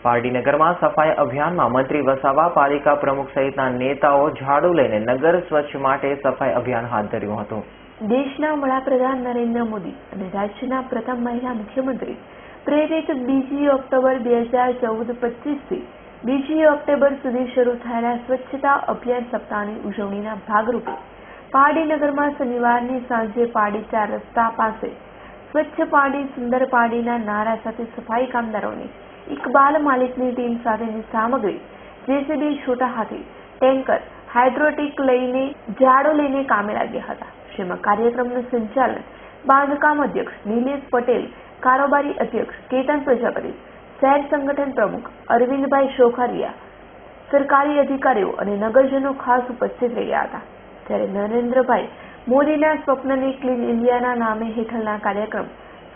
પારડીનગરમાં સફાઈ અભિયાનમાં મંત્રી વસાવા, પાલિકા પ્રમુખ સહિતના નેતાઓ ઝાડુ લઈને નગર સ્વચ્છ માટે સફાઈ અભિયાન હાથ ધર્યું હતું। દેશના વડાપ્રધાન નરેન્દ્ર મોદી અને રાજ્યના પ્રથમ મહિલા મુખ્યમંત્રી પ્રેરિત 2 ઓક્ટોબર 2014-25 થી 2 ઓક્ટોબર સુધી શરૂ થયેલા સ્વચ્છતા અભિયાન સપ્તાહની ઉજવણીના ભાગરૂપે પારડીનગરમાં શનિવારની સાંજે પારડી 4 રસ્તા પાસે સ્વચ્છ પારડી સુંદર પારડીના નારા સાથે સફાઈ કામદારોની ઇકબાલ માલિકની ટીમ સાથેની સામગ્રી જેસીબી, છોટા હાથી, ટેન્કર, હાઇડ્રોટિક લઈને ઝાડુ લઈને કામે લાગ્યા હતા। જેમાં કાર્યક્રમનું સંચાલન બાંધકામ અધ્યક્ષ નિલેશ પટેલ, કારોબારી અધ્યક્ષ કેતન પ્રજાપતિ, શહેર સંગઠન પ્રમુખ અરવિંદભાઈ શોખારિયા, સરકારી અધિકારીઓ અને નગરજનો ખાસ ઉપસ્થિત રહ્યા હતા। ત્યારે નરેન્દ્રભાઈ મોદીના સ્વપ્નને ક્લીન ઇન્ડિયાના નામે હેઠળના કાર્યક્રમ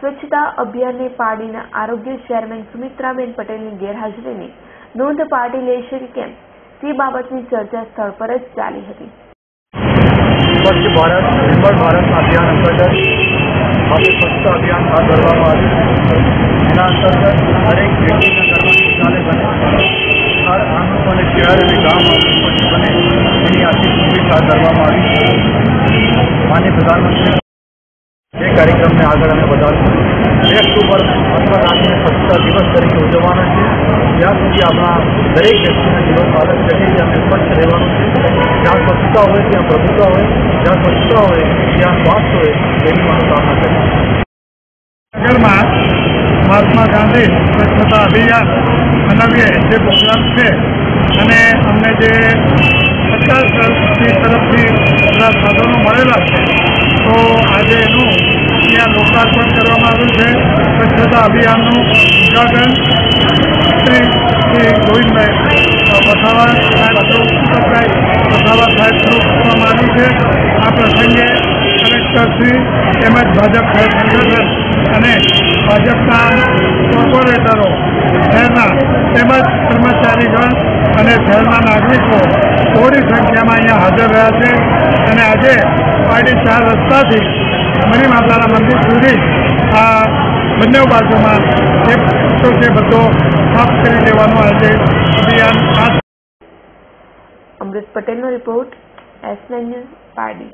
સ્વચ્છતા અભિયાનને પારડીના આરોગ્ય ચેરમેન સુમિત્રાબેન પટેલની ગેરહાજરીની નોંધ પાર્ટી લેશે કે કેમ તે બાબતની ચર્ચા સ્થળ પર જ ચાલી હતી। સ્વચ્છ ભારત નિર્મળ ભારત અભિયાન અંતર્ગત આજે સ્વચ્છતા અભિયાન હાથ ધરવામાં આવ્યું। એના અંતર્ગત દરેક વ્યક્તિના ઘરમાં શૌચાલય બને, હર આંગણું અને શહેર અને ગામમાં સ્વચ્છ બને એની આર્થિક સુવિધા હાથ ધરવામાં આવી। માનનીય પ્રધાનમંત્રી એ કાર્યક્રમને આગળ અમે વધારશું। 2 ઓક્ટોબર અથવા રાજ્યને સ્વચ્છતા દિવસ તરીકે ઉજવવાના છે। ત્યાં સુધી આપણા દરેક વ્યક્તિના જીવન પાલન કરીએ અને સ્વચ્છ રહેવાનું છે। જ્યાં સ્વચ્છતા હોય ત્યાં પ્રભુત્વ હોય, જ્યાં સ્વચ્છતા હોય ત્યાં સ્વાસ્થ્ય હોય એવી મનોકામના કરીએ। નગરમાં મહાત્મા ગાંધી સ્વચ્છતા અભિયાન મનાવીએ જે પ્રોગ્રામ છે અને અમને જે સરકાર તરફથી બધા સાધનો મળેલા છે તો આજે એનું ત્યાં લોકાર્પણ કરવામાં આવ્યું છે। સ્વચ્છતા અભિયાનનું ઉદ્ઘાટન શ્રી ગોવિંદભાઈ વસાવા સાહેબ થ્રુ કરવામાં આવ્યું છે। આ પ્રસંગે કલેક્ટરશ્રી તેમજ ભાજપ શહેર સંગઠન અને ભાજપના કોર્પોરેટરો, શહેરના તેમજ કર્મચારીગણ અને શહેરના નાગરિકો થોડી સંખ્યામાં અહીંયા હાજર રહ્યા છે અને આજે પારડી 4 રસ્તાથી મરી માતાના મંદિર સુધી આ બંને બાજુમાં જે છે બધો સાફ કરી દેવાનું આજે અભિયાન। અમૃત પટેલનો રિપોર્ટ, S9 ન્યૂઝ, પારડી।